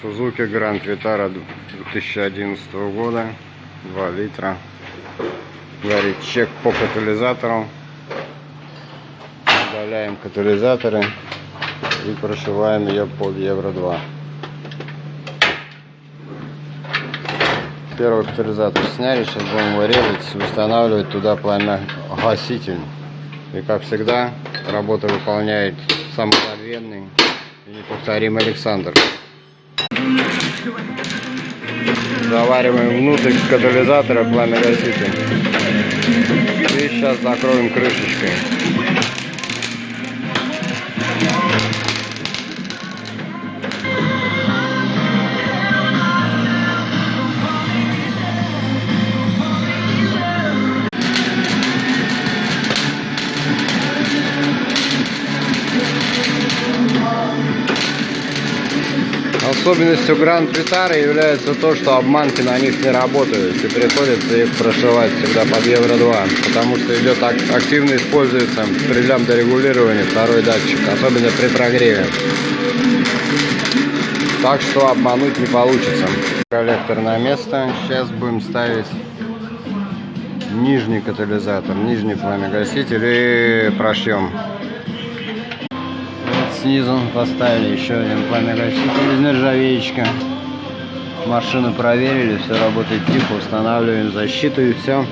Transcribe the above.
Suzuki Grand Vitara 2011 года, 2 литра. Говорит, чек по катализатору. Удаляем катализаторы и прошиваем ее под Евро-2. Первый катализатор сняли, сейчас будем его резать, устанавливать туда пламя-гаситель. И как всегда, работу выполняет самозабвенный и неповторимый Александр. Завариваем внутрь катализатора пламя-гаситель. И сейчас закроем крышечкой. Особенностью Grand Vitara является то, что обманки на них не работают, и приходится их прошивать всегда под Евро-2, потому что идет активно используется при лямбда-регулировании второй датчик, особенно при прогреве. Так что обмануть не получится. Коллектор на место. Сейчас будем ставить нижний катализатор, нижний пламя-гаситель и прошьем. Снизу поставили еще один пламя-гаситель из нержавеечка. Машину проверили, все работает тихо, устанавливаем защиту и все.